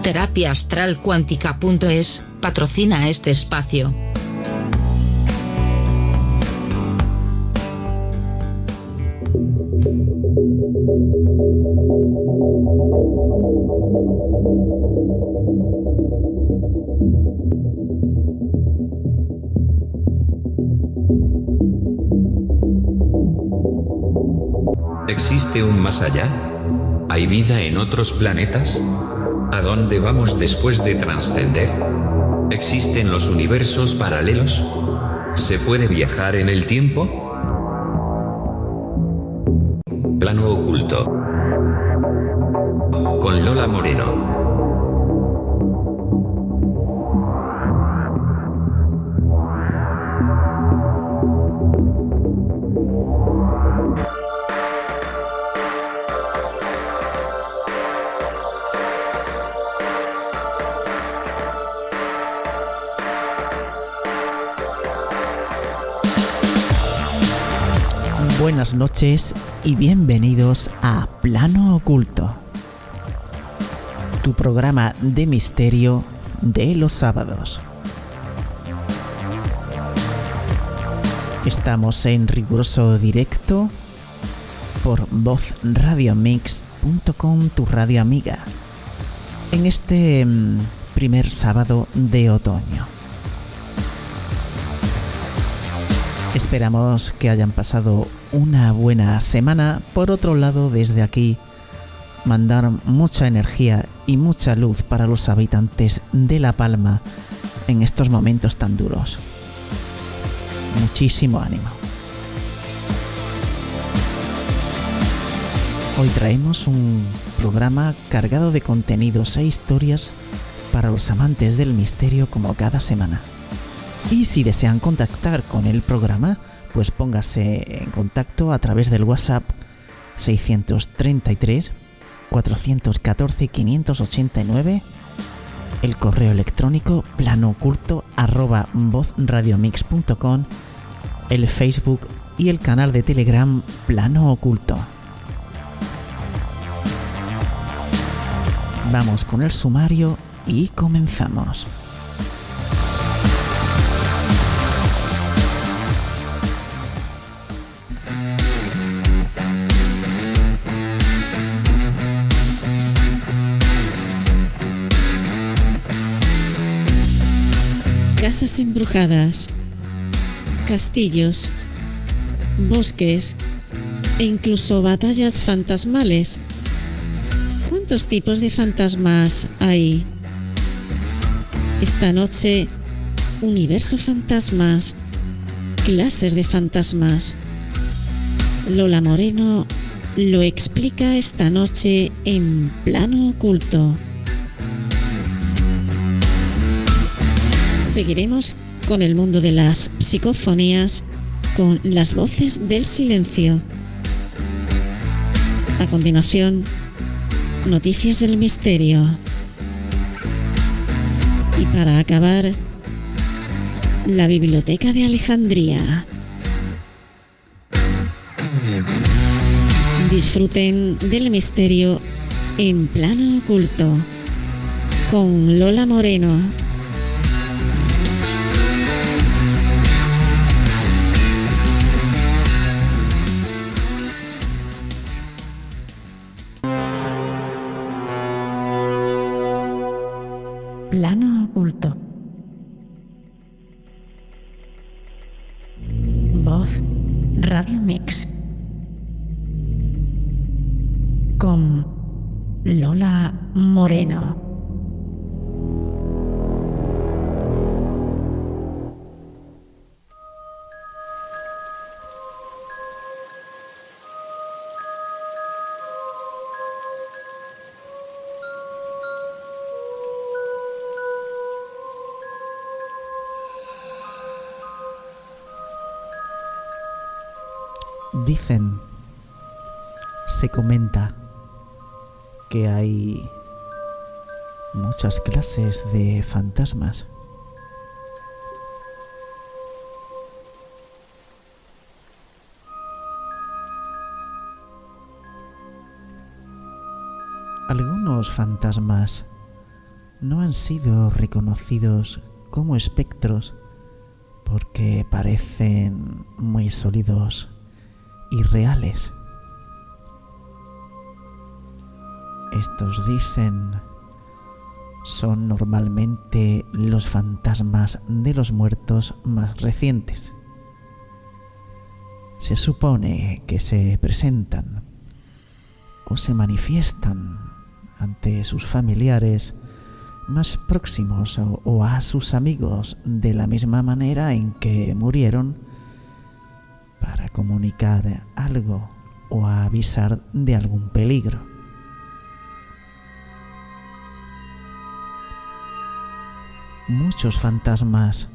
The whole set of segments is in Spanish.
Terapiaastralcuántica.es patrocina este espacio. ¿Existe un más allá? ¿Hay vida en otros planetas? ¿A dónde vamos después de trascender? ¿Existen los universos paralelos? ¿Se puede viajar en el tiempo? Plano oculto. Con Lola Moreno. Buenas noches y bienvenidos a Plano Oculto, tu programa de misterio de los sábados. Estamos en riguroso directo por vozradiomix.com, tu radio amiga, en este primer sábado de otoño. Esperamos que hayan pasado una buena semana. Por otro lado, desde aquí, mandar mucha energía y mucha luz para los habitantes de La Palma en estos momentos tan duros. Muchísimo ánimo. Hoy traemos un programa cargado de contenidos e historias para los amantes del misterio como cada semana. Y si desean contactar con el programa, pues póngase en contacto a través del WhatsApp 633 414 589, el correo electrónico planooculto@vozradiomix.com, el Facebook y el canal de Telegram Plano Oculto. Vamos con el sumario y comenzamos. Casas embrujadas, castillos, bosques e incluso batallas fantasmales. ¿Cuántos tipos de fantasmas hay? Esta noche, universo fantasmas, clases de fantasmas. Lola Moreno lo explica esta noche en Plano Oculto. Seguiremos con el mundo de las psicofonías, con las voces del silencio. A continuación, noticias del misterio. Y para acabar, la Biblioteca de Alejandría. Disfruten del misterio en Plano Oculto con Lola Moreno. Plano Oculto. Voz Radio Mix. Con Lola Moreno. Dicen, se comenta que hay muchas clases de fantasmas. Algunos fantasmas no han sido reconocidos como espectros porque parecen muy sólidos y reales. Estos dicen son normalmente los fantasmas de los muertos más recientes. Se supone que se presentan o se manifiestan ante sus familiares más próximos o a sus amigos de la misma manera en que murieron, para comunicar algo o avisar de algún peligro. Muchos fantasmas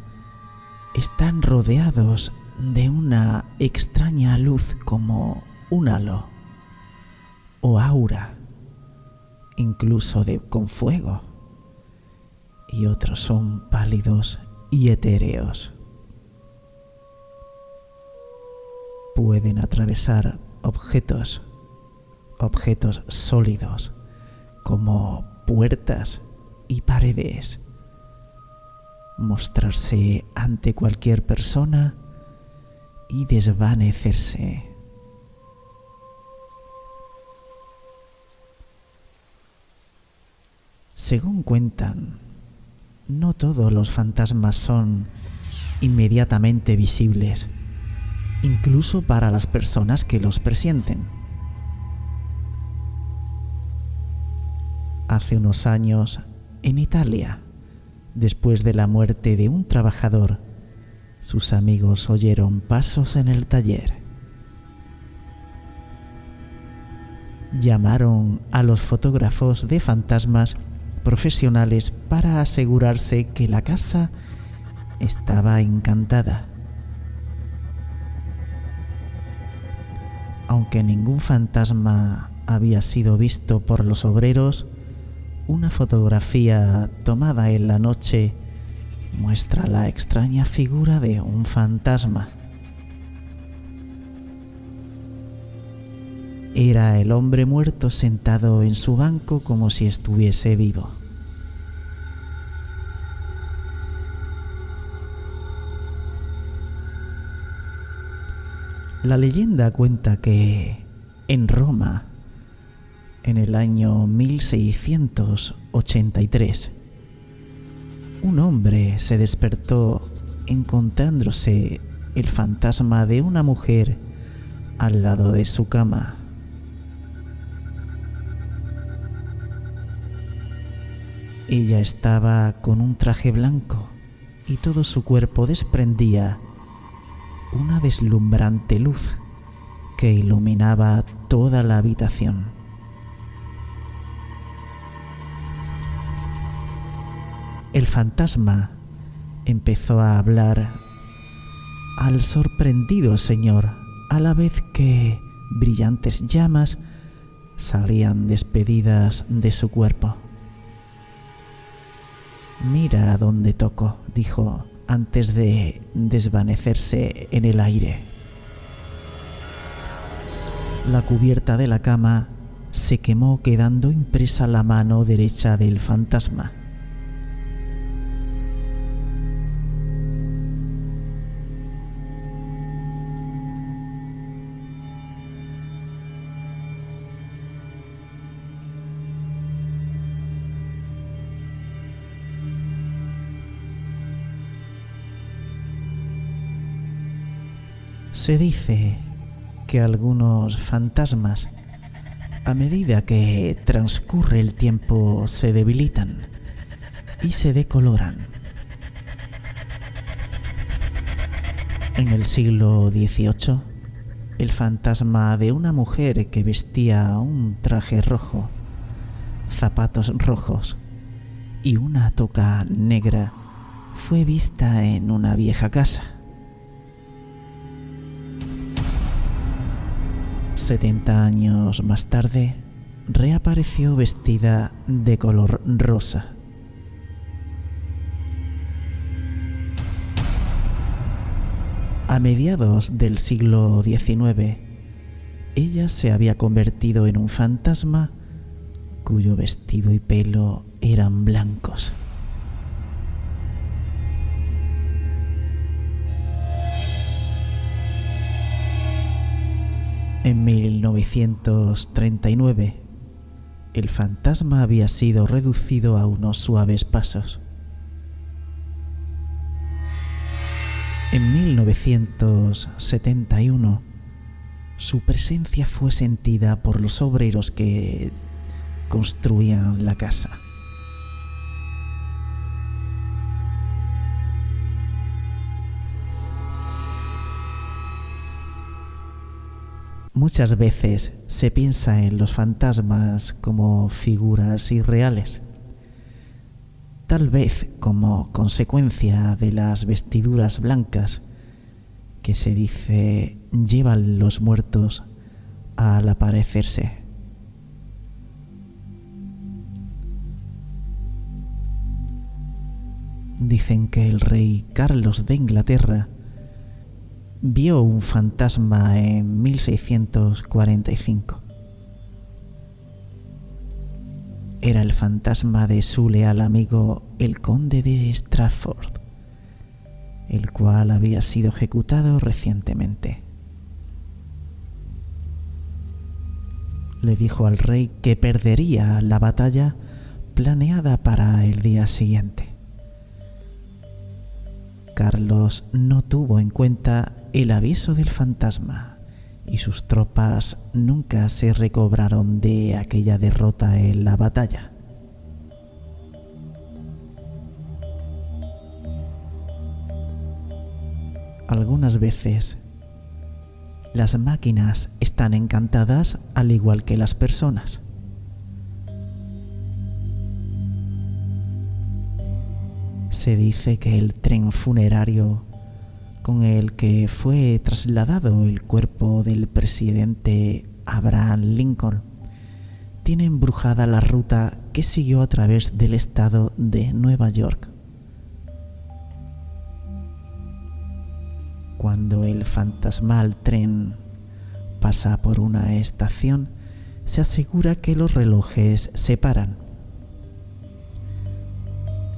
están rodeados de una extraña luz como un halo o aura, incluso con fuego, y otros son pálidos y etéreos. Pueden atravesar objetos sólidos como puertas y paredes, mostrarse ante cualquier persona y desvanecerse. Según cuentan, no todos los fantasmas son inmediatamente visibles, incluso para las personas que los presienten. Hace unos años, en Italia, después de la muerte de un trabajador, sus amigos oyeron pasos en el taller. Llamaron a los fotógrafos de fantasmas profesionales para asegurarse que la casa estaba encantada. Aunque ningún fantasma había sido visto por los obreros, una fotografía tomada en la noche muestra la extraña figura de un fantasma. Era el hombre muerto sentado en su banco como si estuviese vivo. La leyenda cuenta que en Roma, en el año 1683, un hombre se despertó encontrándose el fantasma de una mujer al lado de su cama. Ella estaba con un traje blanco y todo su cuerpo desprendía una deslumbrante luz que iluminaba toda la habitación. El fantasma empezó a hablar al sorprendido señor, a la vez que brillantes llamas salían despedidas de su cuerpo. «Mira a dónde toco», dijo antes de desvanecerse en el aire. La cubierta de la cama se quemó, quedando impresa la mano derecha del fantasma. Se dice que algunos fantasmas, a medida que transcurre el tiempo, se debilitan y se decoloran. En el siglo XVIII, el fantasma de una mujer que vestía un traje rojo, zapatos rojos y una toca negra fue vista en una vieja casa. 70 años más tarde, reapareció vestida de color rosa. A mediados del siglo XIX, ella se había convertido en un fantasma cuyo vestido y pelo eran blancos. En 1939, el fantasma había sido reducido a unos suaves pasos. En 1971, su presencia fue sentida por los obreros que construían la casa. Muchas veces se piensa en los fantasmas como figuras irreales, tal vez como consecuencia de las vestiduras blancas que se dice llevan los muertos al aparecerse. Dicen que el rey Carlos de Inglaterra vio un fantasma en 1645. Era el fantasma de su leal amigo el conde de Stratford, el cual había sido ejecutado recientemente. Le dijo al rey que perdería la batalla planeada para el día siguiente. Carlos no tuvo en cuenta el aviso del fantasma y sus tropas nunca se recobraron de aquella derrota en la batalla. Algunas veces, las máquinas están encantadas al igual que las personas. Se dice que el tren funerario con el que fue trasladado el cuerpo del presidente Abraham Lincoln tiene embrujada la ruta que siguió a través del estado de Nueva York. Cuando el fantasmal tren pasa por una estación, se asegura que los relojes se paran.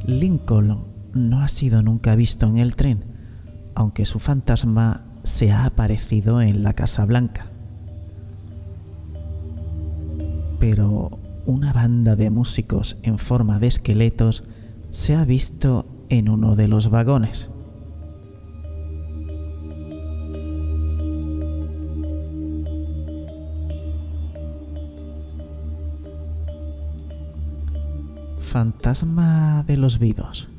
Lincoln no ha sido nunca visto en el tren, aunque su fantasma se ha aparecido en la Casa Blanca. Pero una banda de músicos en forma de esqueletos se ha visto en uno de los vagones. Fantasma de los vivos.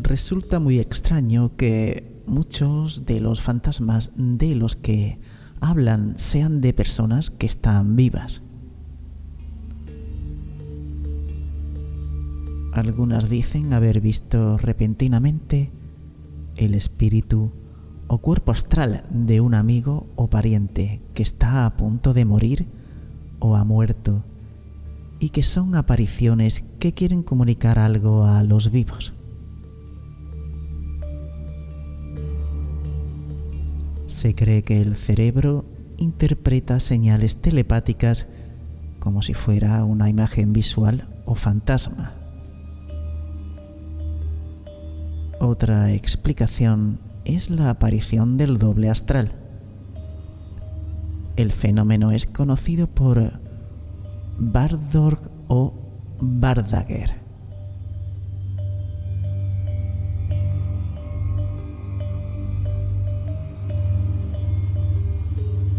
Resulta muy extraño que muchos de los fantasmas de los que hablan sean de personas que están vivas. Algunas dicen haber visto repentinamente el espíritu o cuerpo astral de un amigo o pariente que está a punto de morir o ha muerto, y que son apariciones que quieren comunicar algo a los vivos. Se cree que el cerebro interpreta señales telepáticas como si fuera una imagen visual o fantasma. Otra explicación es la aparición del doble astral. El fenómeno es conocido por Bardorg o Bardager.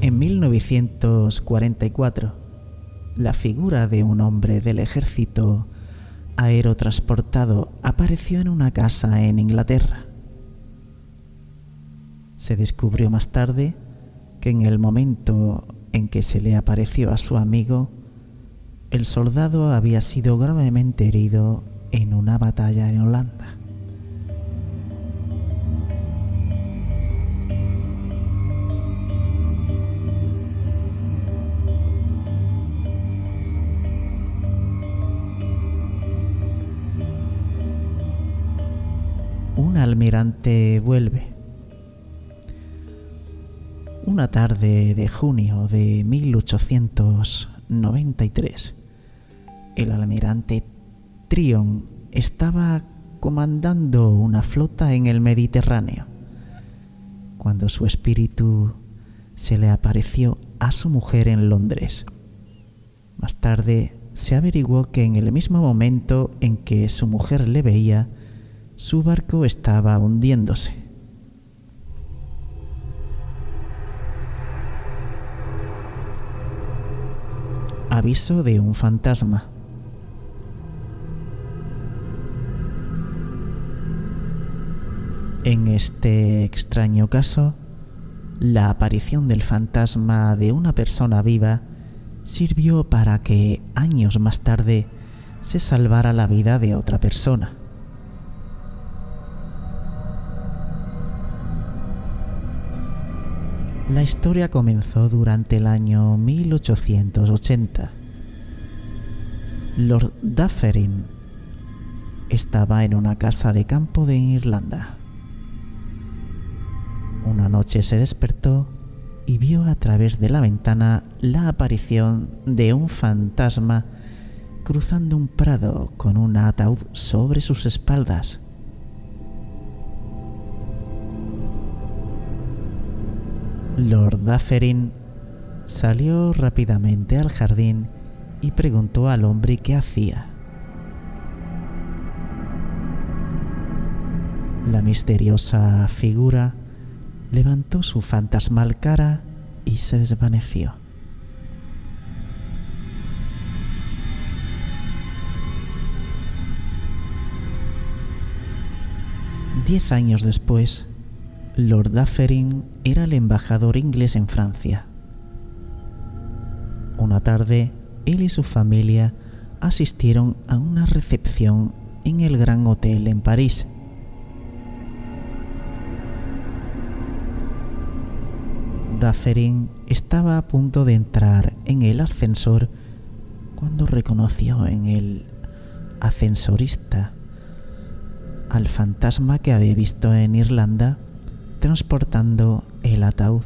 En 1944, la figura de un hombre del ejército aerotransportado apareció en una casa en Inglaterra. Se descubrió más tarde que en el momento en que se le apareció a su amigo, el soldado había sido gravemente herido en una batalla en Holanda. Un almirante vuelve. una tarde de junio de 1893, el almirante Tryon estaba comandando una flota en el Mediterráneo, cuando su espíritu se le apareció a su mujer en Londres. Más tarde se averiguó que en el mismo momento en que su mujer le veía, su barco estaba hundiéndose. Aviso de un fantasma. En este extraño caso, la aparición del fantasma de una persona viva sirvió para que años más tarde se salvara la vida de otra persona. La historia comenzó durante el año 1880. Lord Dufferin estaba en una casa de campo de Irlanda. Una noche se despertó y vio a través de la ventana la aparición de un fantasma cruzando un prado con un ataúd sobre sus espaldas. Lord Dufferin salió rápidamente al jardín y preguntó al hombre qué hacía. La misteriosa figura levantó su fantasmal cara y se desvaneció. Diez años después, Lord Dufferin era el embajador inglés en Francia. Una tarde, él y su familia asistieron a una recepción en el Gran Hotel en París. Dufferin estaba a punto de entrar en el ascensor cuando reconoció en el ascensorista al fantasma que había visto en Irlanda transportando el ataúd.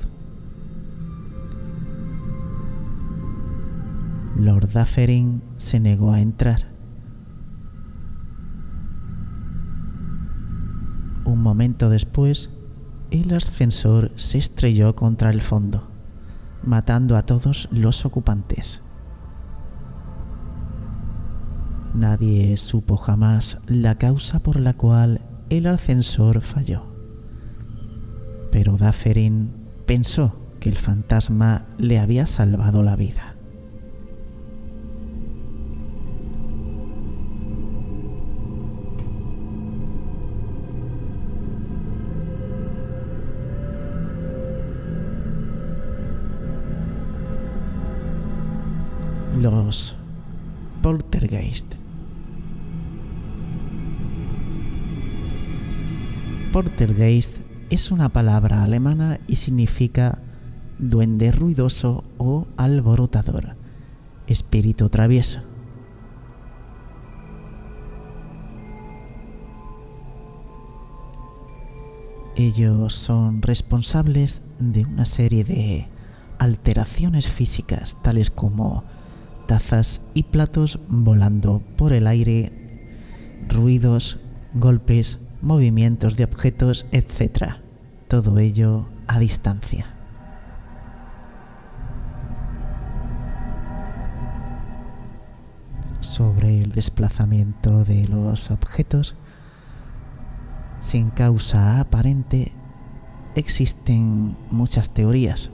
Lord Dufferin se negó a entrar. Un momento después, el ascensor se estrelló contra el fondo, matando a todos los ocupantes. Nadie supo jamás la causa por la cual el ascensor falló. Pero Dufferin pensó que el fantasma le había salvado la vida. Los poltergeist. Poltergeist es una palabra alemana y significa duende ruidoso o alborotador, espíritu travieso. Ellos son responsables de una serie de alteraciones físicas, tales como tazas y platos volando por el aire, ruidos, golpes, movimientos de objetos, etc. Todo ello a distancia. Sobre el desplazamiento de los objetos, sin causa aparente, existen muchas teorías.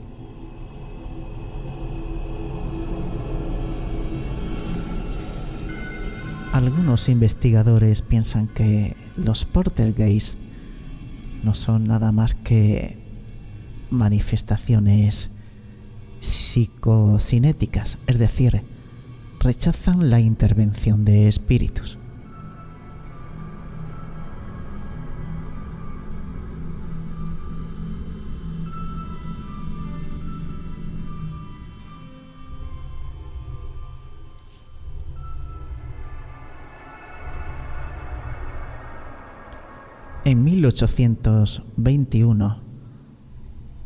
Algunos investigadores piensan que los poltergeist no son nada más que manifestaciones psicocinéticas, es decir, rechazan la intervención de espíritus. En 1821,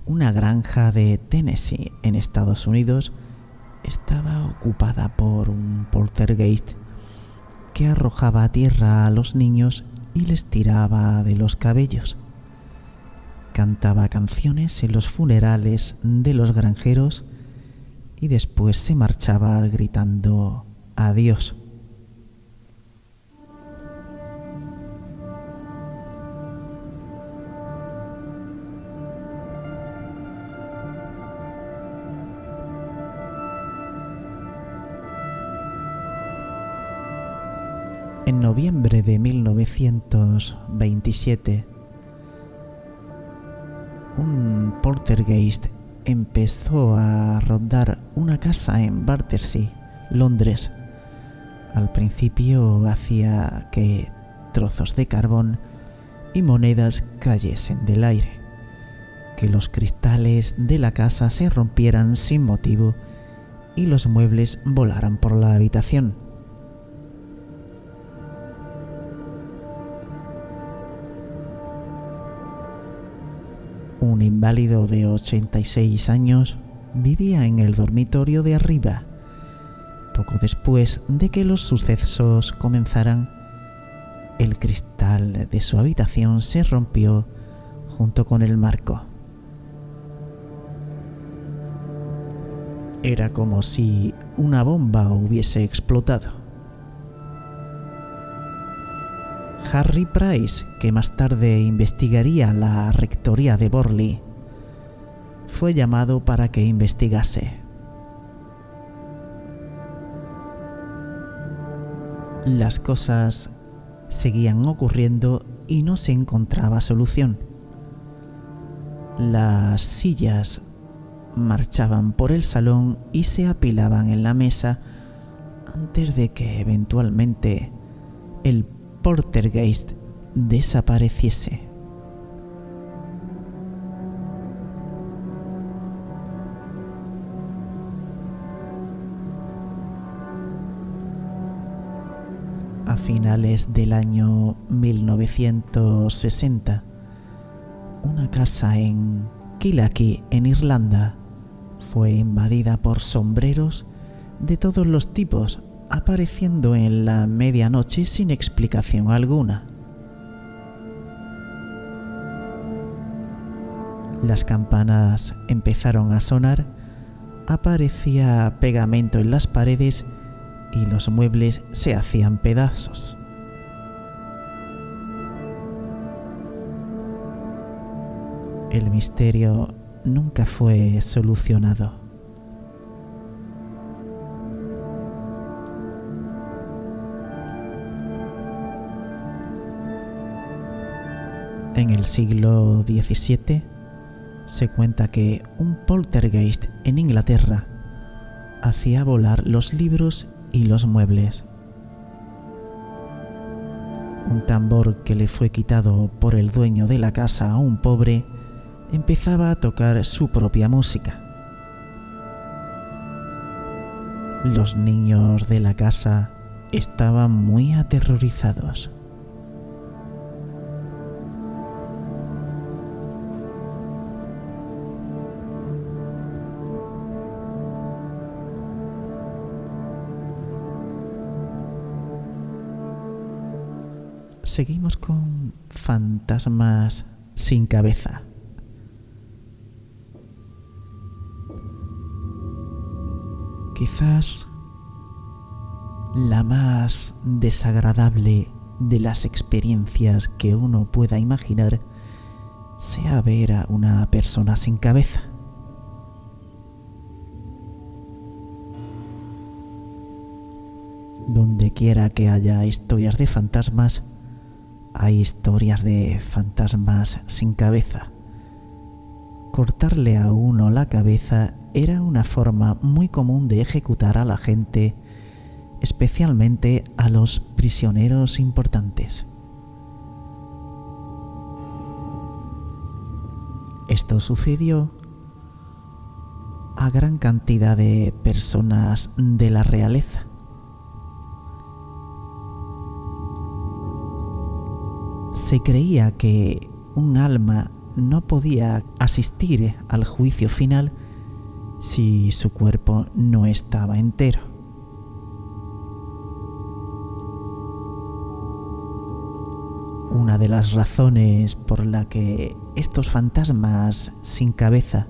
Una granja de Tennessee, en Estados Unidos, estaba ocupada por un poltergeist que arrojaba a tierra a los niños y les tiraba de los cabellos. Cantaba canciones en los funerales de los granjeros y después se marchaba gritando adiós. En noviembre de 1927, un poltergeist empezó a rondar una casa en Battersea, Londres. Al principio hacía que trozos de carbón y monedas cayesen del aire, que los cristales de la casa se rompieran sin motivo y los muebles volaran por la habitación. Un inválido de 86 años vivía en el dormitorio de arriba. Poco después de que los sucesos comenzaran, el cristal de su habitación se rompió junto con el marco. Era como si una bomba hubiese explotado. Harry Price, que más tarde investigaría la rectoría de Borley, fue llamado para que investigase. Las cosas seguían ocurriendo y no se encontraba solución. Las sillas marchaban por el salón y se apilaban en la mesa antes de que eventualmente el poltergeist desapareciese. A finales del año 1960, una casa en Killachy, en Irlanda, fue invadida por sombreros de todos los tipos, apareciendo en la medianoche sin explicación alguna. Las campanas empezaron a sonar, aparecía pegamento en las paredes y los muebles se hacían pedazos. El misterio nunca fue solucionado. En el siglo XVII se cuenta que un poltergeist en Inglaterra hacía volar los libros y los muebles. Un tambor que le fue quitado por el dueño de la casa a un pobre empezaba a tocar su propia música. Los niños de la casa estaban muy aterrorizados. Seguimos con fantasmas sin cabeza. Quizás la más desagradable de las experiencias que uno pueda imaginar sea ver a una persona sin cabeza. Donde quiera que haya historias de fantasmas, hay historias de fantasmas sin cabeza. Cortarle a uno la cabeza era una forma muy común de ejecutar a la gente, especialmente a los prisioneros importantes. Esto sucedió a gran cantidad de personas de la realeza. Se creía que un alma no podía asistir al juicio final si su cuerpo no estaba entero. Una de las razones por la que estos fantasmas sin cabeza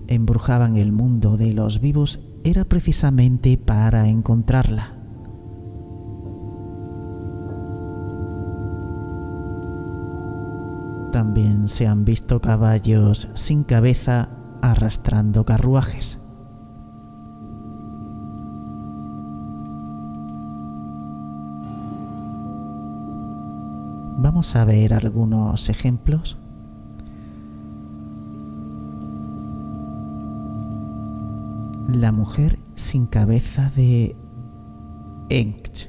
embrujaban el mundo de los vivos era precisamente para encontrarla. También se han visto caballos sin cabeza arrastrando carruajes. Vamos a ver algunos ejemplos. La mujer sin cabeza de Ench.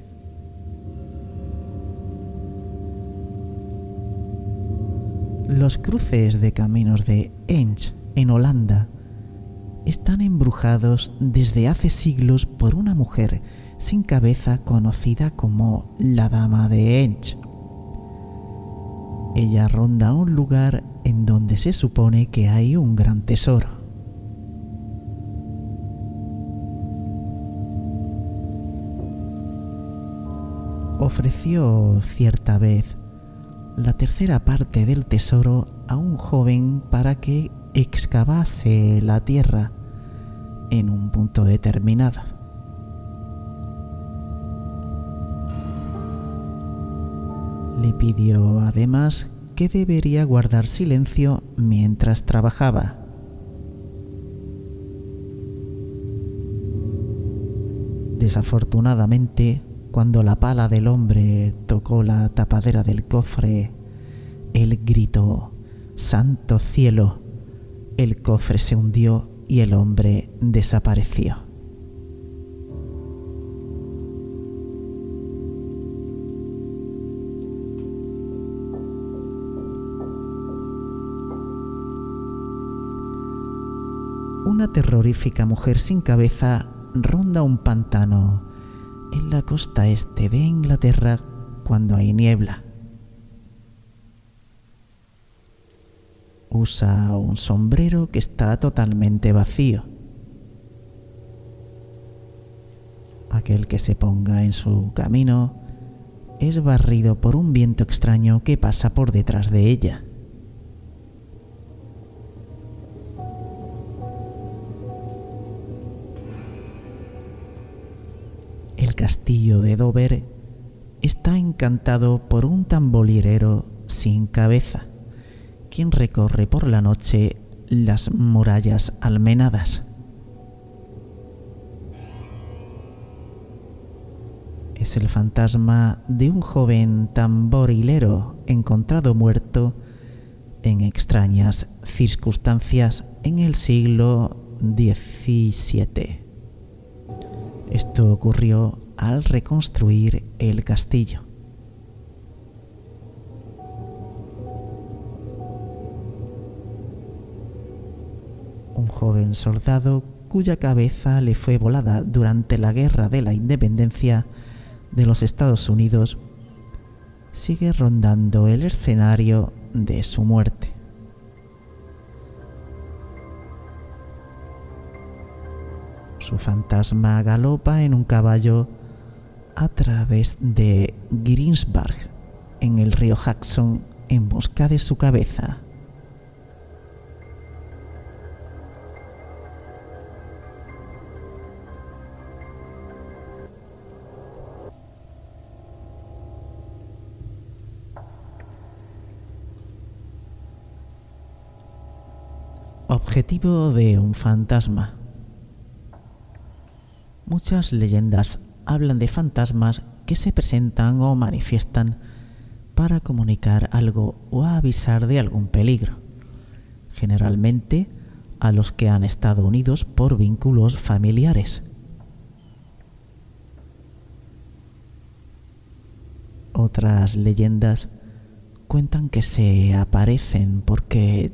Los cruces de caminos de Ench en Holanda están embrujados desde hace siglos por una mujer sin cabeza conocida como la Dama de Ench. Ella ronda un lugar en donde se supone que hay un gran tesoro. Ofreció cierta vez la tercera parte del tesoro a un joven para que excavase la tierra en un punto determinado. Le pidió además que debería guardar silencio mientras trabajaba. Desafortunadamente, cuando la pala del hombre tocó la tapadera del cofre, él gritó: ¡Santo cielo! El cofre se hundió y el hombre desapareció. Una terrorífica mujer sin cabeza ronda un pantano en la costa este de Inglaterra cuando hay niebla. Usa un sombrero que está totalmente vacío. Aquel que se ponga en su camino es barrido por un viento extraño que pasa por detrás de ella. El castillo de Dover está encantado por un tamborilero sin cabeza, quien recorre por la noche las murallas almenadas. Es el fantasma de un joven tamborilero encontrado muerto en extrañas circunstancias en el siglo XVII. Esto ocurrió al reconstruir el castillo. Un joven soldado cuya cabeza le fue volada durante la Guerra de la Independencia de los Estados Unidos sigue rondando el escenario de su muerte. Su fantasma galopa en un caballo a través de Greensburg, en el río Hudson, en busca de su cabeza. Objetivo de un fantasma. Muchas leyendas hablan de fantasmas que se presentan o manifiestan para comunicar algo o avisar de algún peligro, generalmente a los que han estado unidos por vínculos familiares. Otras leyendas cuentan que se aparecen porque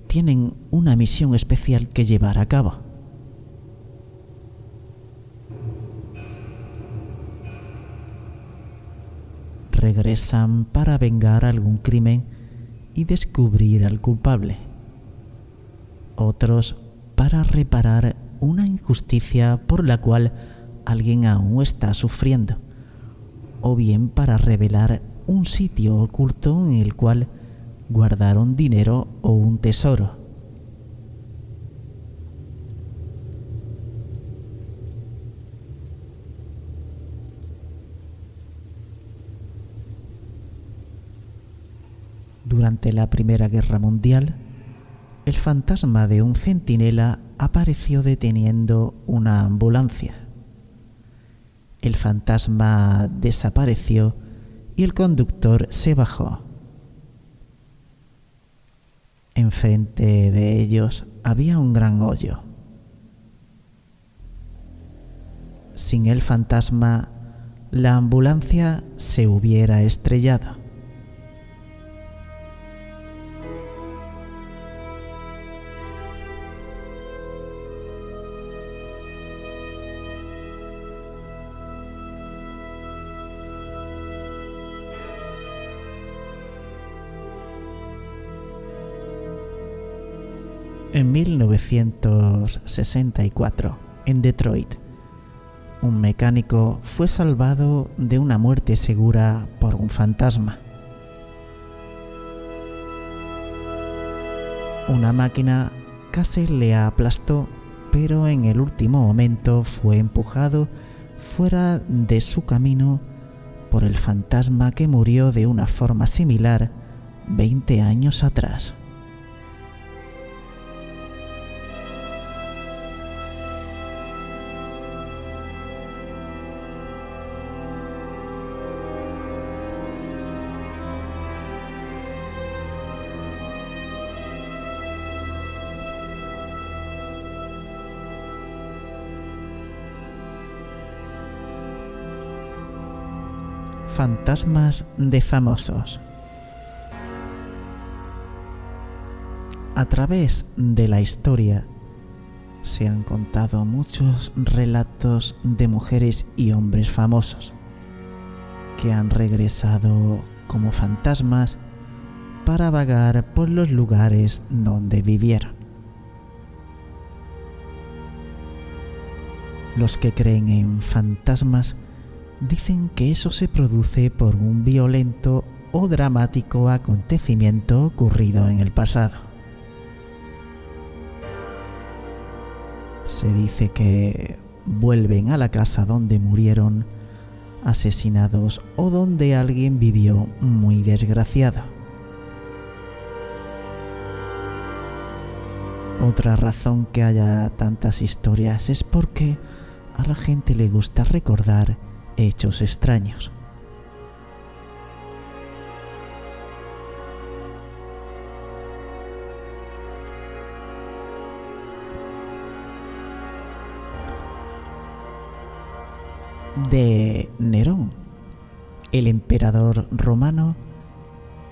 tienen una misión especial que llevar a cabo. Regresan para vengar algún crimen y descubrir al culpable. Otros para reparar una injusticia por la cual alguien aún está sufriendo, o bien para revelar un sitio oculto en el cual guardaron dinero o un tesoro. Durante la Primera Guerra Mundial, el fantasma de un centinela apareció deteniendo una ambulancia. El fantasma desapareció y el conductor se bajó. Enfrente de ellos había un gran hoyo. Sin el fantasma, la ambulancia se hubiera estrellado. En 1964, en Detroit, un mecánico fue salvado de una muerte segura por un fantasma. Una máquina casi le aplastó, pero en el último momento fue empujado fuera de su camino por el fantasma que murió de una forma similar 20 años atrás. Fantasmas de famosos. A través de la historia se han contado muchos relatos de mujeres y hombres famosos que han regresado como fantasmas para vagar por los lugares donde vivieron. Los que creen en fantasmas dicen que eso se produce por un violento o dramático acontecimiento ocurrido en el pasado. Se dice que vuelven a la casa donde murieron asesinados o donde alguien vivió muy desgraciado. Otra razón que haya tantas historias es porque a la gente le gusta recordar hechos extraños. De Nerón, el emperador romano,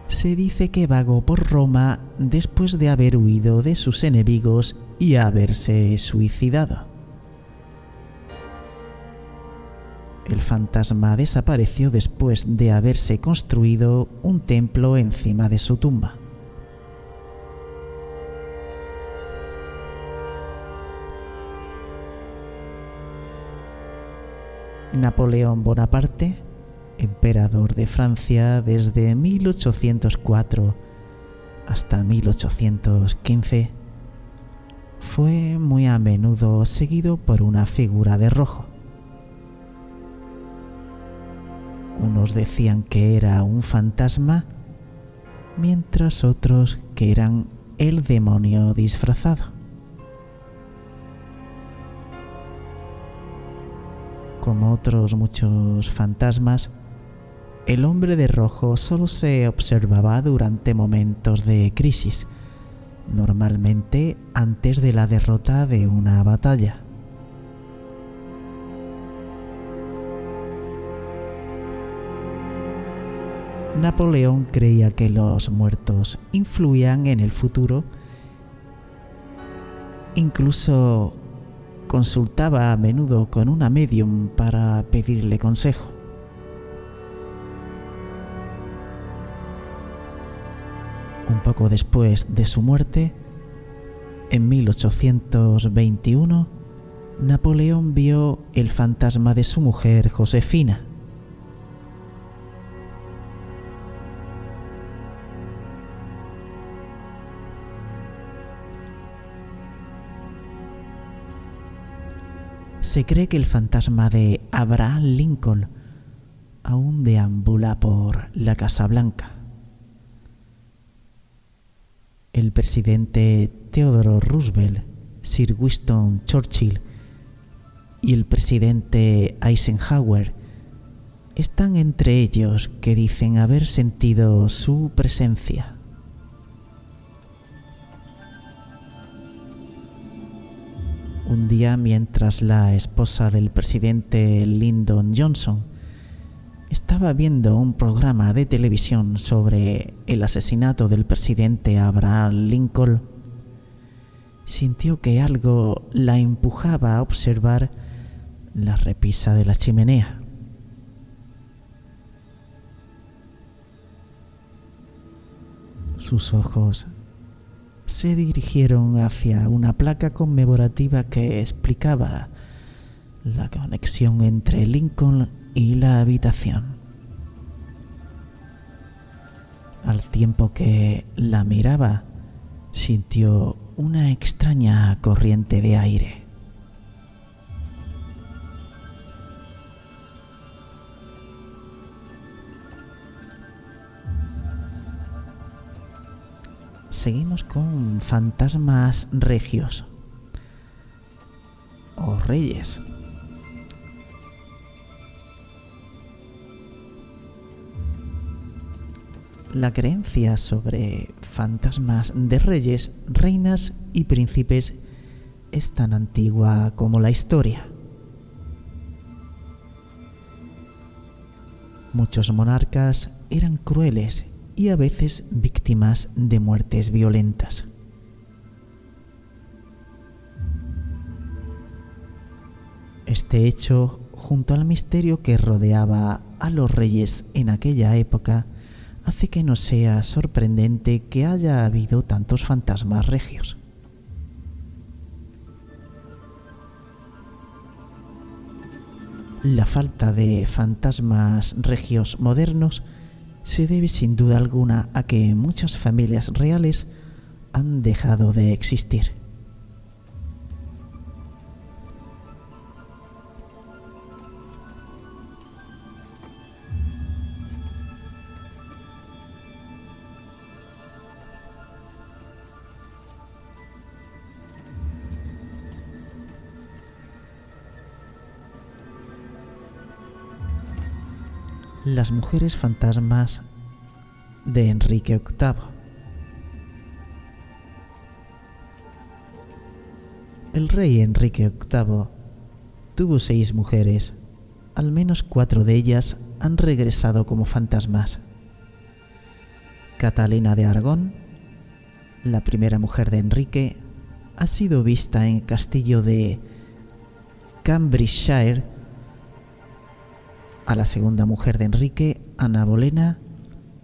se dice que vagó por Roma después de haber huido de sus enemigos y haberse suicidado. El fantasma desapareció después de haberse construido un templo encima de su tumba. Napoleón Bonaparte, emperador de Francia desde 1804 hasta 1815, fue muy a menudo seguido por una figura de rojo. Unos decían que era un fantasma, mientras otros que eran el demonio disfrazado. Como otros muchos fantasmas, el hombre de rojo solo se observaba durante momentos de crisis, normalmente antes de la derrota de una batalla. Napoleón creía que los muertos influían en el futuro. Incluso consultaba a menudo con una medium para pedirle consejo. Un poco después de su muerte, en 1821, Napoleón vio el fantasma de su mujer Josefina. Se cree que el fantasma de Abraham Lincoln aún deambula por la Casa Blanca. El presidente Theodore Roosevelt, Sir Winston Churchill y el presidente Eisenhower están entre ellos que dicen haber sentido su presencia. Un día, mientras la esposa del presidente Lyndon Johnson estaba viendo un programa de televisión sobre el asesinato del presidente Abraham Lincoln, sintió que algo la empujaba a observar la repisa de la chimenea. Sus ojos se dirigieron hacia una placa conmemorativa que explicaba la conexión entre Lincoln y la habitación. Al tiempo que la miraba, sintió una extraña corriente de aire. Seguimos con fantasmas regios o reyes. La creencia sobre fantasmas de reyes, reinas y príncipes es tan antigua como la historia. Muchos monarcas eran crueles y a veces víctimas de muertes violentas. Este hecho, junto al misterio que rodeaba a los reyes en aquella época, hace que no sea sorprendente que haya habido tantos fantasmas regios. La falta de fantasmas regios modernos se debe sin duda alguna a que muchas familias reales han dejado de existir. Las mujeres fantasmas de Enrique VIII. El rey Enrique VIII tuvo 6 mujeres. Al menos 4 de ellas han regresado como fantasmas. Catalina de Aragón, la primera mujer de Enrique, ha sido vista en el castillo de Cambridgeshire. A la segunda mujer de Enrique, Ana Bolena,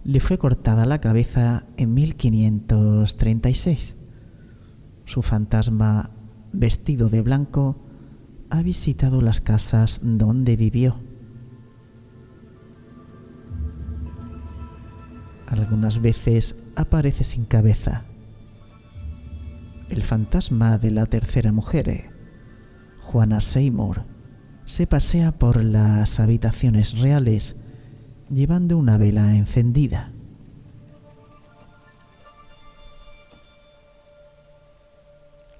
le fue cortada la cabeza en 1536. Su fantasma, vestido de blanco, ha visitado las casas donde vivió. Algunas veces aparece sin cabeza. El fantasma de la tercera mujer, Juana Seymour, se pasea por las habitaciones reales llevando una vela encendida.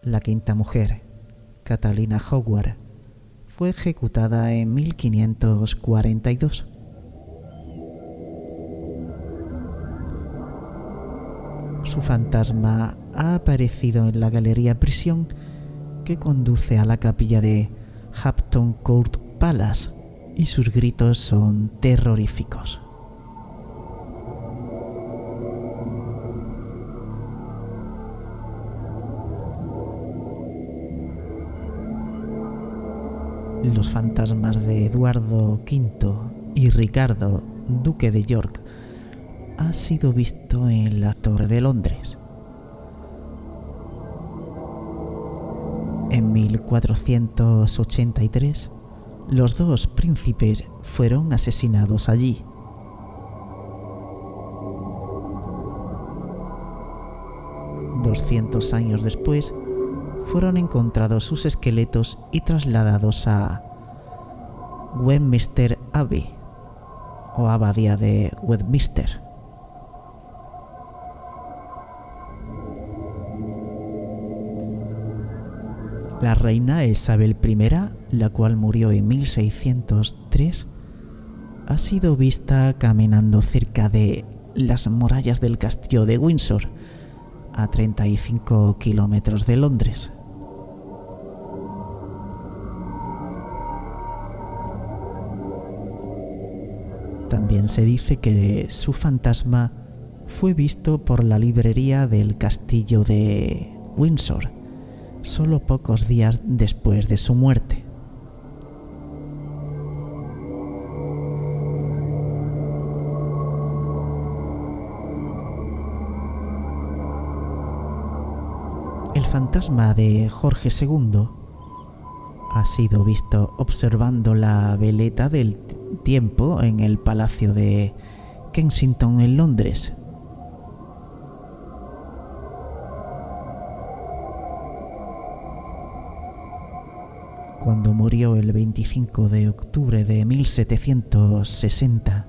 La quinta mujer, Catalina Howard, fue ejecutada en 1542. Su fantasma ha aparecido en la galería prisión que conduce a la capilla de Hampton Court Palace y sus gritos son terroríficos. Los fantasmas de Eduardo V y Ricardo, duque de York, ha sido visto en la Torre de Londres. En 1483, los dos príncipes fueron asesinados allí. $200 años después, fueron encontrados sus esqueletos y trasladados a Westminster Abbey, o Abadía de Westminster. La reina Isabel I, la cual murió en 1603, ha sido vista caminando cerca de las murallas del castillo de Windsor, a 35 kilómetros de Londres. También se dice que su fantasma fue visto por la librería del castillo de Windsor, solo pocos días después de su muerte. El fantasma de Jorge II ha sido visto observando la veleta del tiempo en el Palacio de Kensington en Londres. Cuando murió el 25 de octubre de 1760,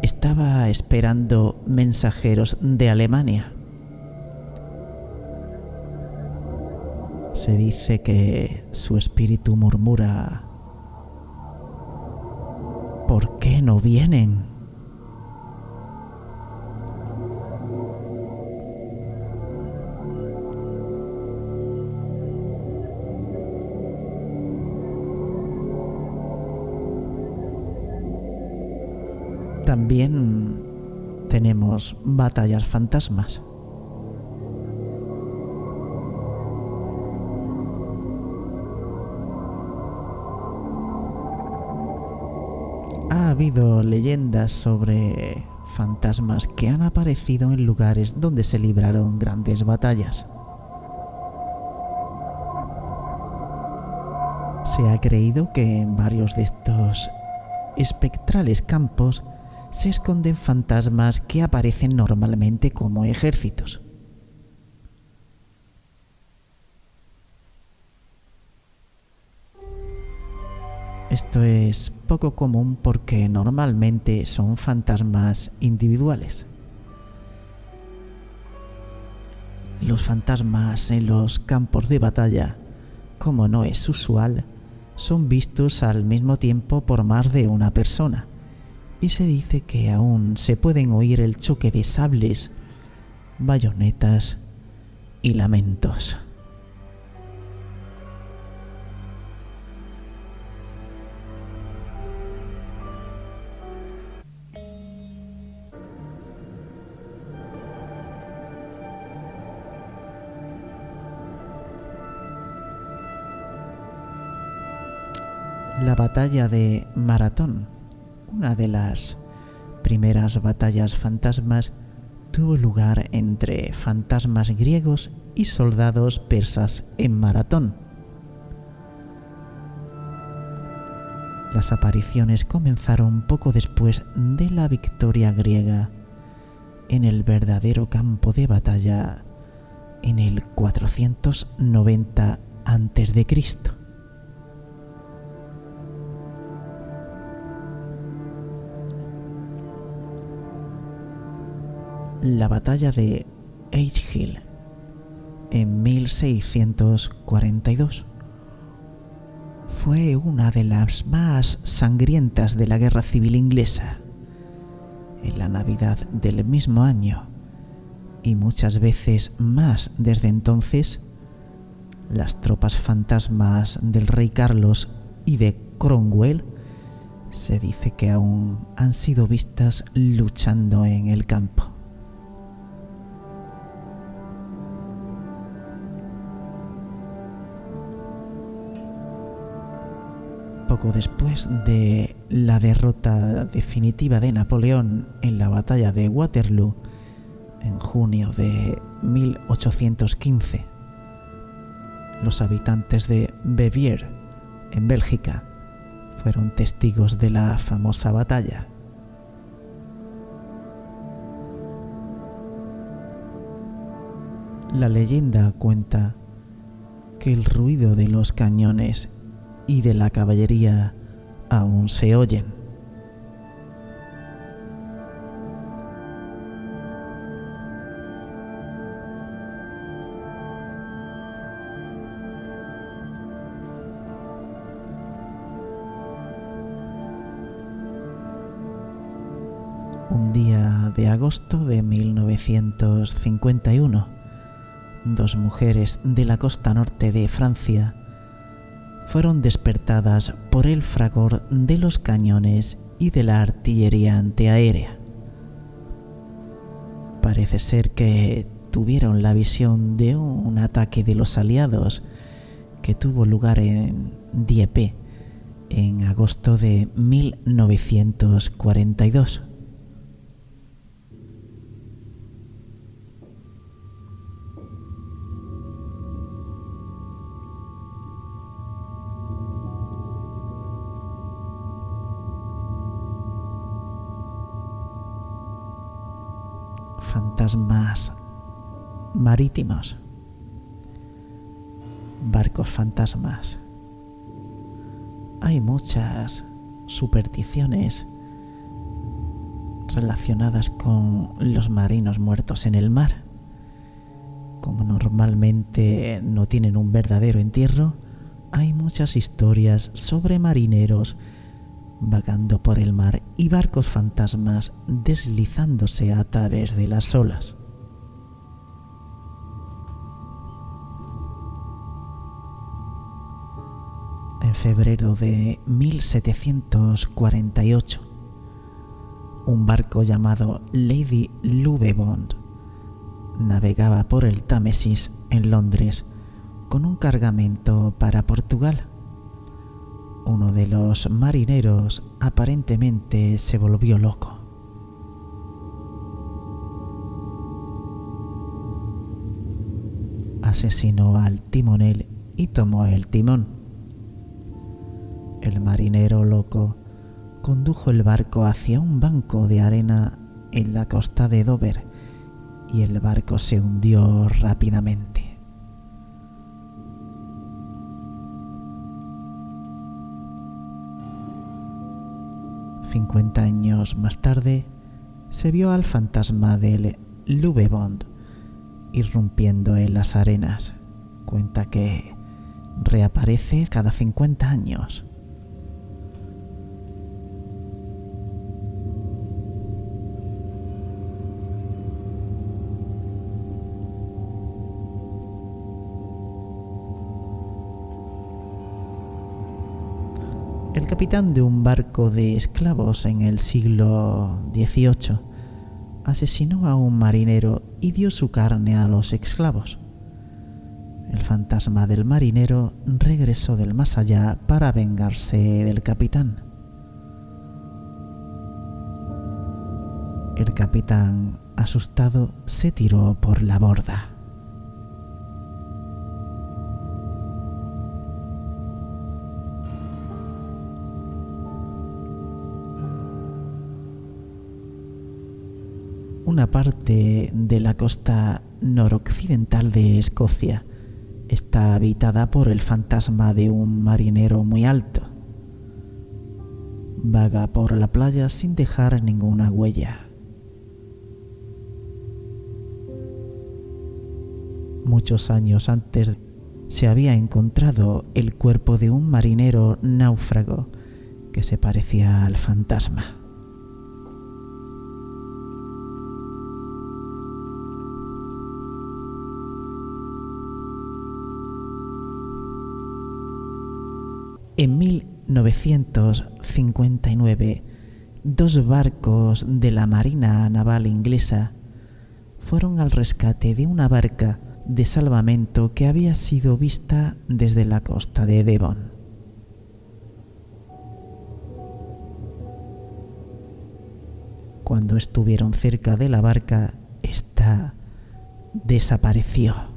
estaba esperando mensajeros de Alemania. Se dice que su espíritu murmura: ¿por qué no vienen? También tenemos batallas fantasmas. Ha habido leyendas sobre fantasmas que han aparecido en lugares donde se libraron grandes batallas. Se ha creído que en varios de estos espectrales campos se esconden fantasmas que aparecen normalmente como ejércitos. Esto es poco común porque normalmente son fantasmas individuales. Los fantasmas en los campos de batalla, como no es usual, son vistos al mismo tiempo por más de una persona, y se dice que aún se pueden oír el choque de sables, bayonetas y lamentos. La batalla de Maratón, una de las primeras batallas fantasmas, tuvo lugar entre fantasmas griegos y soldados persas en Maratón. Las apariciones comenzaron poco después de la victoria griega en el verdadero campo de batalla en el 490 a.C. La batalla de Edgehill en 1642 fue una de las más sangrientas de la Guerra Civil Inglesa. En la Navidad del mismo año, y muchas veces más desde entonces, las tropas fantasmas del rey Carlos y de Cromwell se dice que aún han sido vistas luchando en el campo. poco después de la derrota definitiva de Napoleón en la batalla de Waterloo en junio de 1815, los habitantes de Bévier, en Bélgica, fueron testigos de la famosa batalla. La leyenda cuenta que el ruido de los cañones y de la caballería aún se oyen. Un día de agosto de 1951, dos mujeres de la costa norte de Francia fueron despertadas por el fragor de los cañones y de la artillería antiaérea. Parece ser que tuvieron la visión de un ataque de los aliados que tuvo lugar en Dieppe en agosto de 1942. Fantasmas marítimos, barcos fantasmas. Hay muchas supersticiones relacionadas con los marinos muertos en el mar. Como normalmente no tienen un verdadero entierro, hay muchas historias sobre marineros vagando por el mar y barcos fantasmas deslizándose a través de las olas. En febrero de 1748, un barco llamado Lady Louvebond navegaba por el Támesis en Londres con un cargamento para Portugal. Uno de los marineros aparentemente se volvió loco. Asesinó al timonel y tomó el timón. El marinero loco condujo el barco hacia un banco de arena en la costa de Dover y el barco se hundió rápidamente. $50 años más tarde, se vio al fantasma del Louvebond irrumpiendo en las arenas. Cuenta que reaparece cada 50 años. El capitán de un barco de esclavos en el siglo XVIII asesinó a un marinero y dio su carne a los esclavos. El fantasma del marinero regresó del más allá para vengarse del capitán. El capitán, asustado, se tiró por la borda. Una parte de la costa noroccidental de Escocia está habitada por el fantasma de un marinero muy alto. Vaga por la playa sin dejar ninguna huella. Muchos años antes se había encontrado el cuerpo de un marinero náufrago que se parecía al fantasma. En 1959, dos barcos de la Marina Naval inglesa fueron al rescate de una barca de salvamento que había sido vista desde la costa de Devon. cuando estuvieron cerca de la barca, ésta desapareció.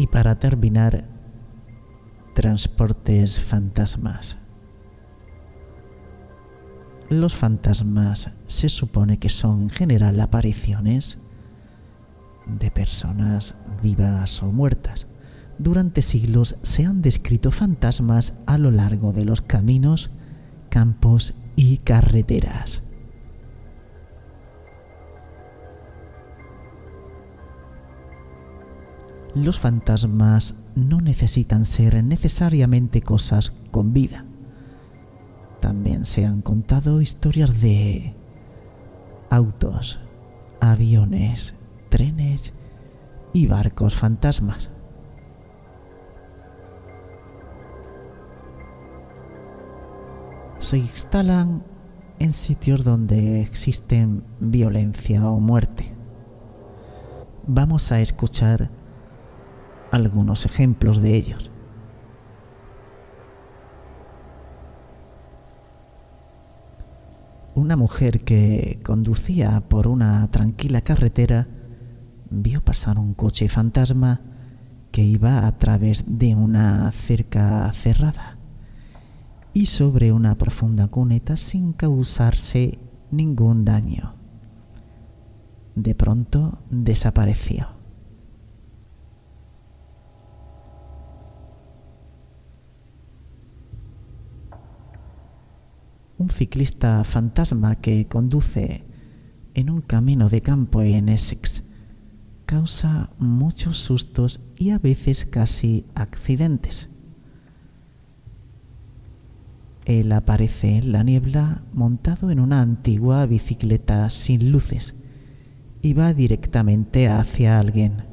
Y para terminar, transportes fantasmas. Los fantasmas se supone que son en general apariciones de personas vivas o muertas. Durante siglos se han descrito fantasmas a lo largo de los caminos, campos y carreteras. Los fantasmas no necesitan ser necesariamente cosas con vida. También se han contado historias de autos, aviones, trenes y barcos fantasmas. Se instalan en sitios donde existen violencia o muerte. Vamos a escuchar algunos ejemplos de ellos. Una mujer que conducía por una tranquila carretera vio pasar un coche fantasma que iba a través de una cerca cerrada y sobre una profunda cuneta sin causarse ningún daño. De pronto desapareció. Un ciclista fantasma que conduce en un camino de campo en Essex causa muchos sustos y a veces casi accidentes. Él aparece en la niebla montado en una antigua bicicleta sin luces y va directamente hacia alguien.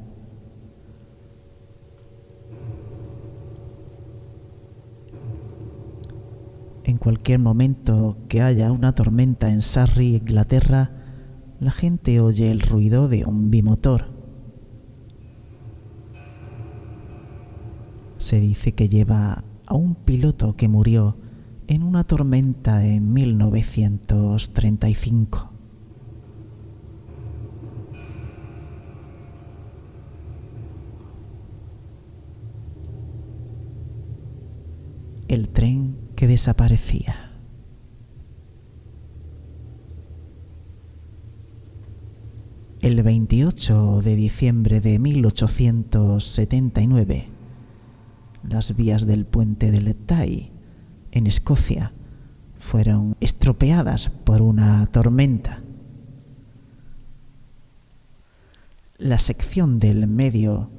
En cualquier momento que haya una tormenta en Surrey, Inglaterra, la gente oye el ruido de un bimotor. Se dice que lleva a un piloto que murió en una tormenta en 1935. El tren que desaparecía. El 28 de diciembre de 1879, las vías del puente de Tay, en Escocia, fueron estropeadas por una tormenta. La sección del medio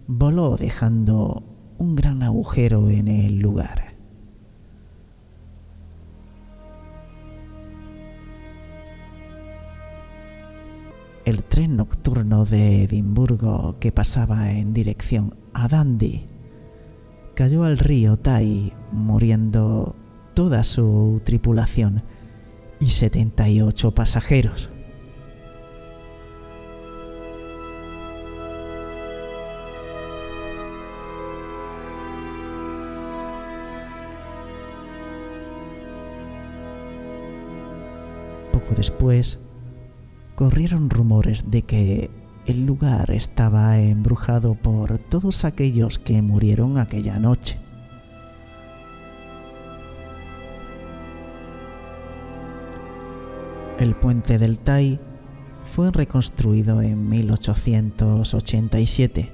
voló dejando un gran agujero en el lugar. El tren nocturno de Edimburgo que pasaba en dirección a Dundee cayó al río Tay, muriendo toda su tripulación y 78 pasajeros. Poco después, corrieron rumores de que el lugar estaba embrujado por todos aquellos que murieron aquella noche. El puente del Tay fue reconstruido en 1887,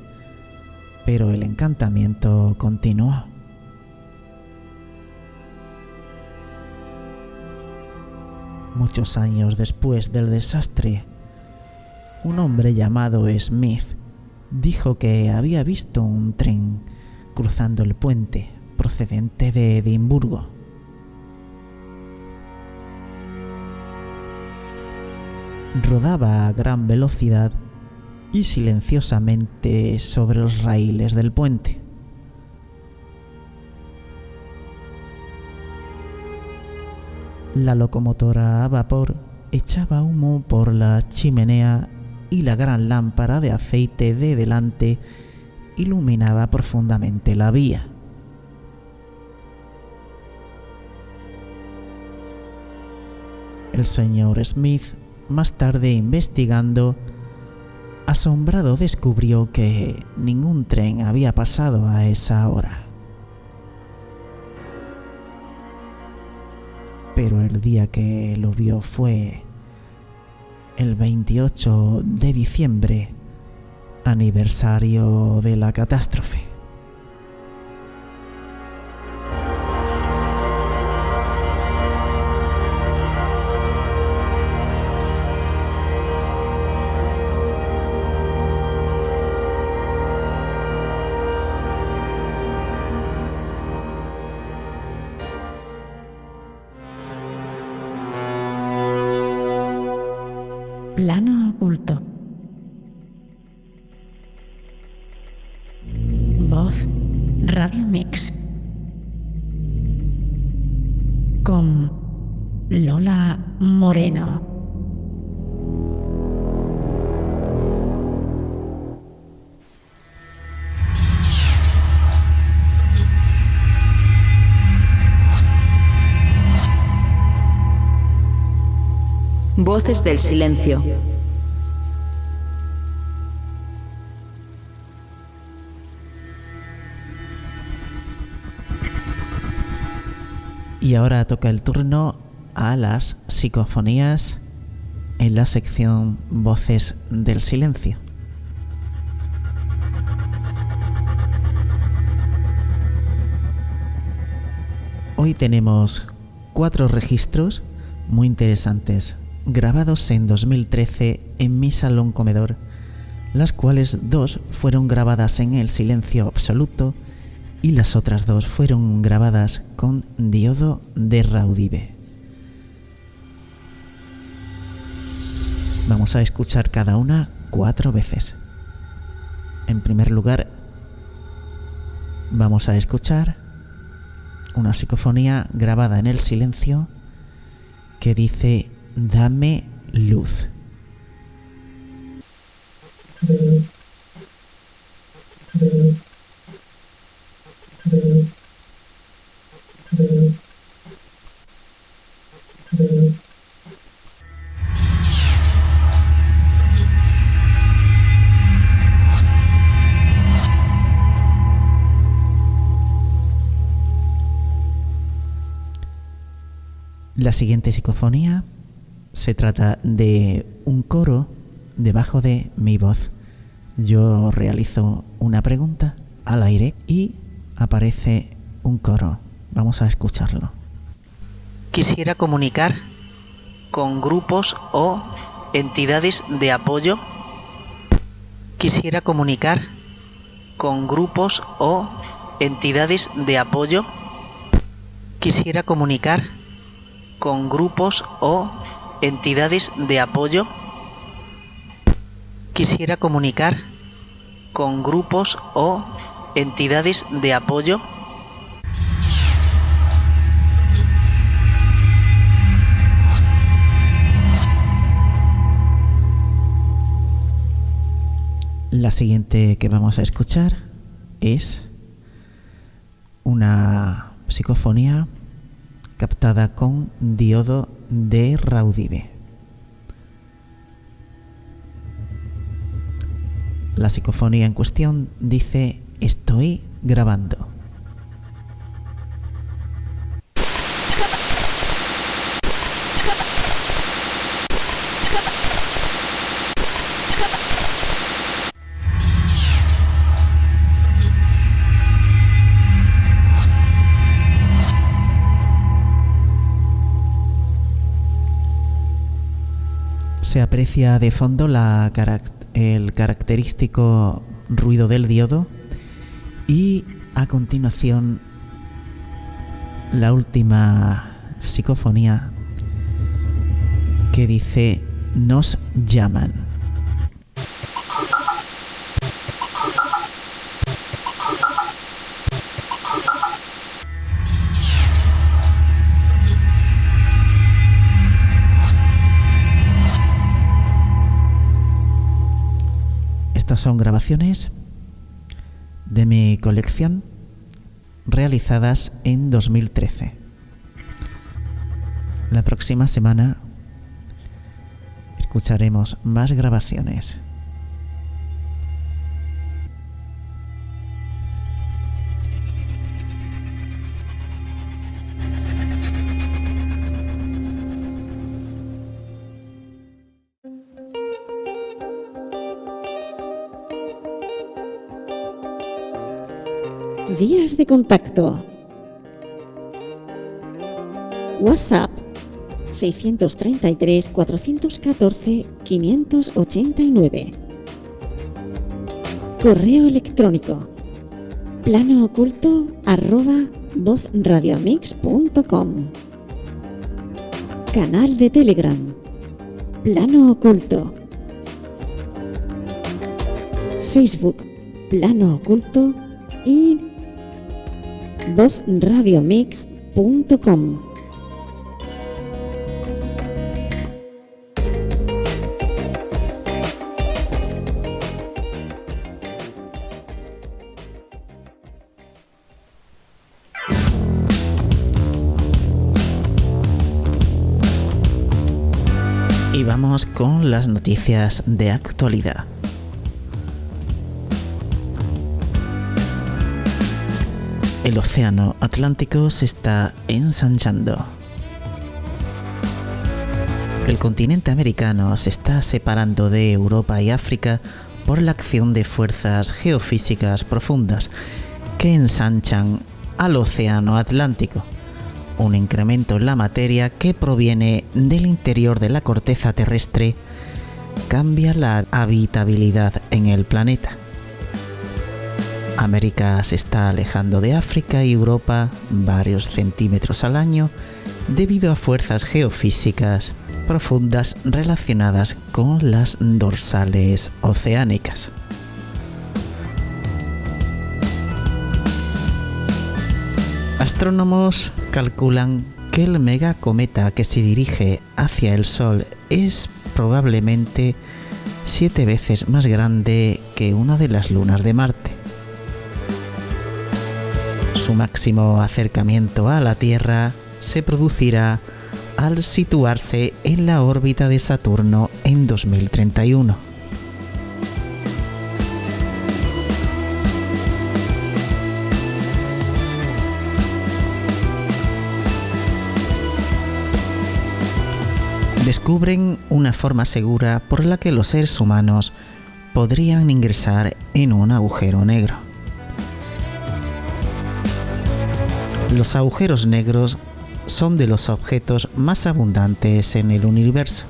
pero el encantamiento continuó. Muchos años después del desastre, un hombre llamado Smith dijo que había visto un tren cruzando el puente procedente de Edimburgo. Rodaba a gran velocidad y silenciosamente sobre los raíles del puente. La locomotora a vapor echaba humo por la chimenea y la gran lámpara de aceite de delante iluminaba profundamente la vía. El señor Smith, más tarde investigando, asombrado descubrió que ningún tren había pasado a esa hora. Pero el día que lo vio fue el 28 de diciembre, aniversario de la catástrofe. Plano oculto. Voz Radio Mix. Con Lola Moreno. Voces del silencio. Y ahora toca el turno a las psicofonías en la sección Voces del silencio. Hoy tenemos 4 registros muy interesantes, grabados en 2013 en mi salón comedor, las cuales 2 fueron grabadas en el silencio absoluto y las otras 2 fueron grabadas con diodo de Raudive. Vamos a escuchar cada una 4 veces. En primer lugar, vamos a escuchar una psicofonía grabada en el silencio que dice: dame luz. La siguiente psicofonía se trata de un coro debajo de mi voz. Yo realizo una pregunta al aire y aparece un coro. Vamos a escucharlo. Quisiera comunicar con grupos o entidades de apoyo. Quisiera comunicar con grupos o entidades de apoyo. Quisiera comunicar con grupos o entidades de apoyo. Quisiera comunicar con grupos o entidades de apoyo. La siguiente que vamos a escuchar es una psicofonía captada con diodo de Raudive. La psicofonía en cuestión dice: estoy grabando. Se aprecia de fondo el característico ruido del diodo y a continuación la última psicofonía que dice: nos llaman. Estas son grabaciones de mi colección realizadas en 2013. La próxima semana escucharemos más grabaciones. Vías de contacto. WhatsApp 633 414 589. Correo electrónico planooculto@vozradiomix.com. Canal de Telegram Plano Oculto. Facebook Plano Oculto y vozradiomix.com. Y vamos con las noticias de actualidad. El océano Atlántico se está ensanchando. El continente americano se está separando de Europa y África por la acción de fuerzas geofísicas profundas que ensanchan al océano Atlántico. Un incremento en la materia que proviene del interior de la corteza terrestre cambia la habitabilidad en el planeta. América se está alejando de África y Europa varios centímetros al año debido a fuerzas geofísicas profundas relacionadas con las dorsales oceánicas. Astrónomos calculan que el megacometa que se dirige hacia el Sol es probablemente 7 veces más grande que una de las lunas de Marte. Su máximo acercamiento a la Tierra se producirá al situarse en la órbita de Saturno en 2031. Descubren una forma segura por la que los seres humanos podrían ingresar en un agujero negro. Los agujeros negros son de los objetos más abundantes en el universo,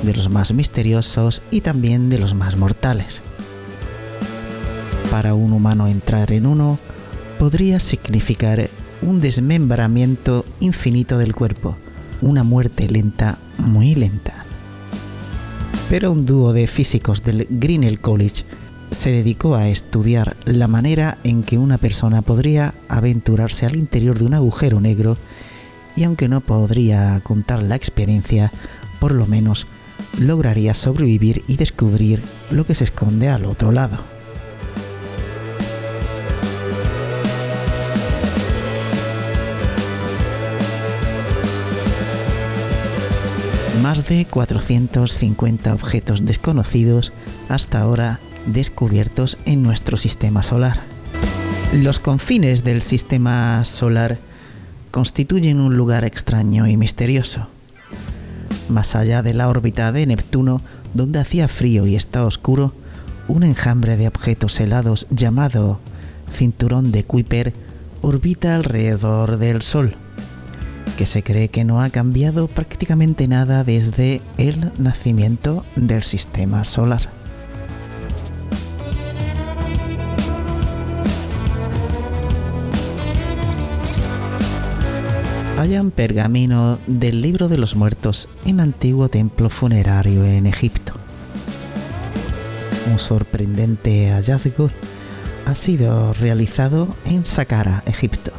de los más misteriosos y también de los más mortales. Para un humano entrar en uno podría significar un desmembramiento infinito del cuerpo, una muerte lenta, muy lenta. Pero un dúo de físicos del Grinnell College se dedicó a estudiar la manera en que una persona podría aventurarse al interior de un agujero negro y aunque no podría contar la experiencia, por lo menos lograría sobrevivir y descubrir lo que se esconde al otro lado. Más de 450 objetos desconocidos hasta ahora descubiertos en nuestro sistema solar. Los confines del sistema solar constituyen un lugar extraño y misterioso. Más allá de la órbita de Neptuno, donde hacía frío y está oscuro, un enjambre de objetos helados llamado Cinturón de Kuiper orbita alrededor del Sol, que se cree que no ha cambiado prácticamente nada desde el nacimiento del sistema solar. Hallan pergamino del Libro de los Muertos en antiguo templo funerario en Egipto. Un sorprendente hallazgo ha sido realizado en Saqqara, Egipto.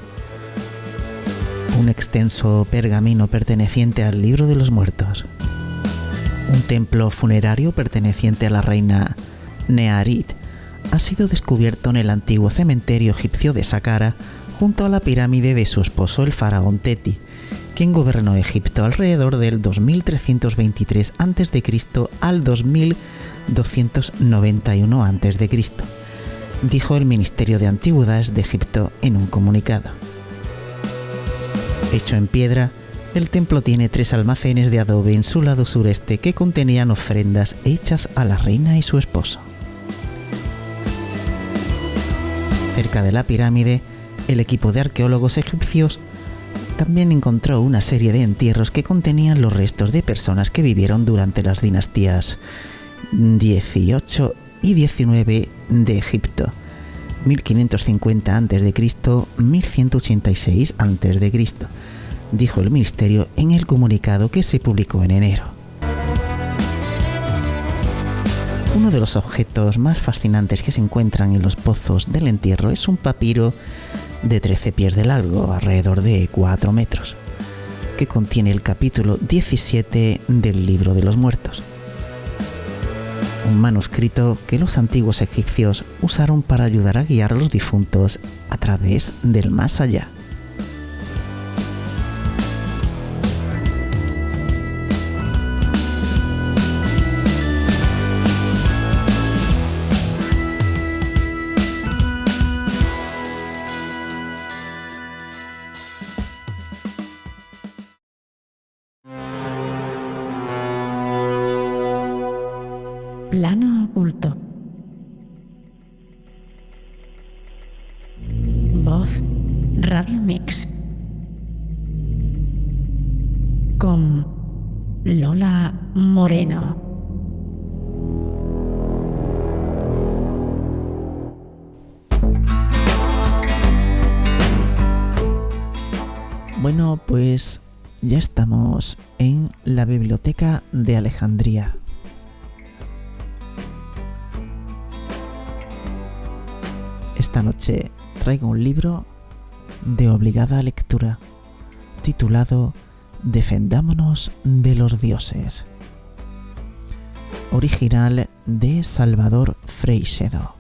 Un extenso pergamino perteneciente al Libro de los Muertos. Un templo funerario perteneciente a la reina Nearit ha sido descubierto en el antiguo cementerio egipcio de Saqqara, junto a la pirámide de su esposo el faraón Teti, quien gobernó Egipto alrededor del 2323 a.C. al 2291 a.C., dijo el Ministerio de Antigüedades de Egipto en un comunicado. Hecho en piedra, el templo tiene 3 almacenes de adobe en su lado sureste que contenían ofrendas hechas a la reina y su esposo. Cerca de la pirámide, el equipo de arqueólogos egipcios también encontró una serie de entierros que contenían los restos de personas que vivieron durante las dinastías 18 y 19 de Egipto, 1550 a.C., 1186 a.C., dijo el ministerio en el comunicado que se publicó en enero. Uno de los objetos más fascinantes que se encuentran en los pozos del entierro es un papiro de 13 pies de largo, alrededor de 4 metros, que contiene el capítulo 17 del Libro de los Muertos, un manuscrito que los antiguos egipcios usaron para ayudar a guiar a los difuntos a través del más allá. Plano oculto. Voz Radio Mix. Con Lola Moreno. Bueno, pues ya estamos en la Biblioteca de Alejandría. Esta noche traigo un libro de obligada lectura titulado Defendámonos de los dioses, original de Salvador Freixedo.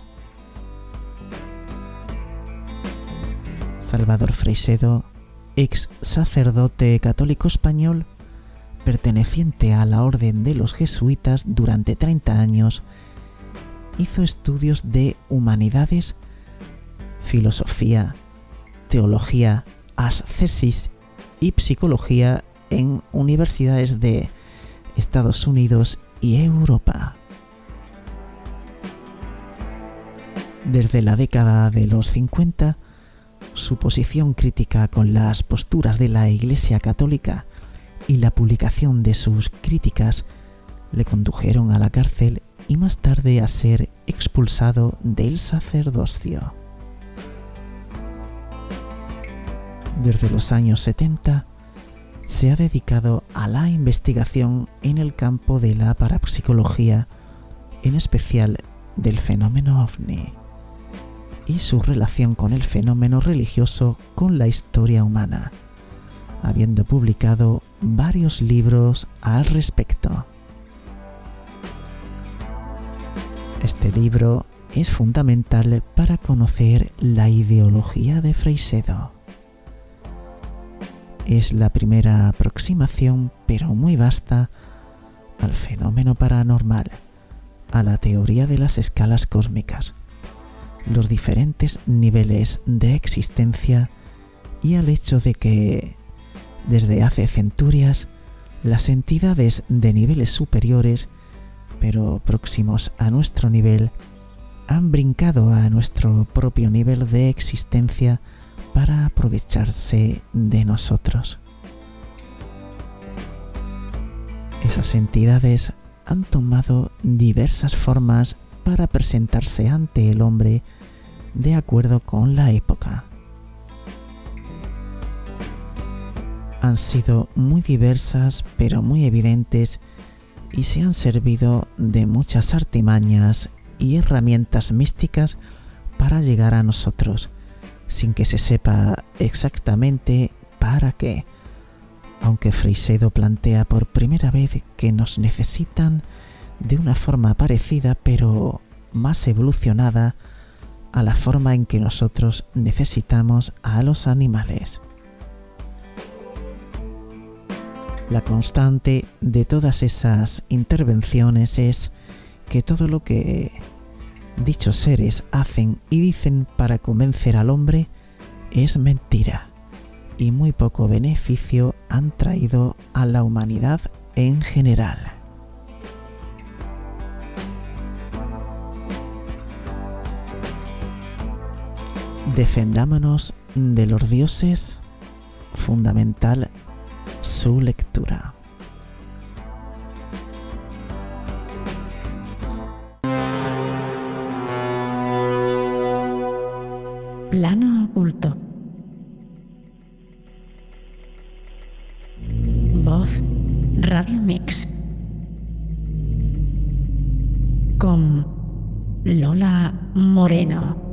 Salvador Freixedo, ex sacerdote católico español, perteneciente a la Orden de los Jesuitas durante 30 años, hizo estudios de humanidades, filosofía, teología, ascesis y psicología en universidades de Estados Unidos y Europa. Desde la década de los 50, su posición crítica con las posturas de la Iglesia Católica y la publicación de sus críticas le condujeron a la cárcel y más tarde a ser expulsado del sacerdocio. Desde los años 70 se ha dedicado a la investigación en el campo de la parapsicología, en especial del fenómeno ovni, y su relación con el fenómeno religioso con la historia humana, habiendo publicado varios libros al respecto. Este libro es fundamental para conocer la ideología de Freixedo. Es la primera aproximación, pero muy vasta, al fenómeno paranormal, a la teoría de las escalas cósmicas, los diferentes niveles de existencia y al hecho de que, desde hace centurias, las entidades de niveles superiores, pero próximos a nuestro nivel, han brincado a nuestro propio nivel de existencia para aprovecharse de nosotros. Esas entidades han tomado diversas formas para presentarse ante el hombre de acuerdo con la época. Han sido muy diversas pero muy evidentes y se han servido de muchas artimañas y herramientas místicas para llegar a nosotros, sin que se sepa exactamente para qué, aunque Freixedo plantea por primera vez que nos necesitan de una forma parecida pero más evolucionada a la forma en que nosotros necesitamos a los animales. La constante de todas esas intervenciones es que todo lo que dichos seres hacen y dicen para convencer al hombre es mentira, y muy poco beneficio han traído a la humanidad en general. Defendámonos de los dioses, fundamental su lectura. Plano oculto. Voz Radio Mix. Con Lola Moreno.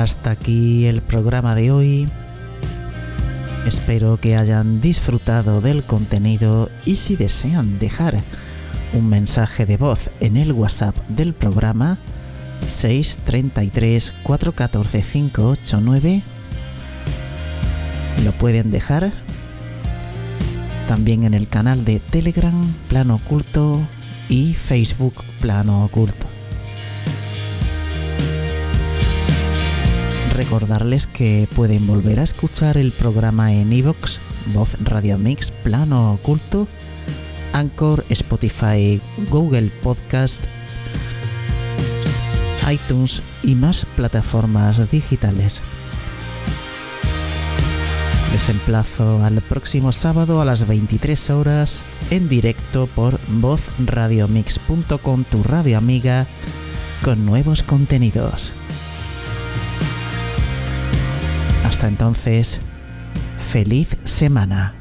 Hasta aquí el programa de hoy. Espero que hayan disfrutado del contenido y si desean dejar un mensaje de voz en el WhatsApp del programa 633 414 589 lo pueden dejar también en el canal de Telegram Plano Oculto y Facebook Plano Oculto. Recordarles que pueden volver a escuchar el programa en iVoox, Voz Radio Mix, Plano Oculto, Anchor, Spotify, Google Podcast, iTunes y más plataformas digitales. Les emplazo al próximo sábado a las 23 horas en directo por vozradiomix.com, tu radio amiga, con nuevos contenidos. Hasta entonces, feliz semana.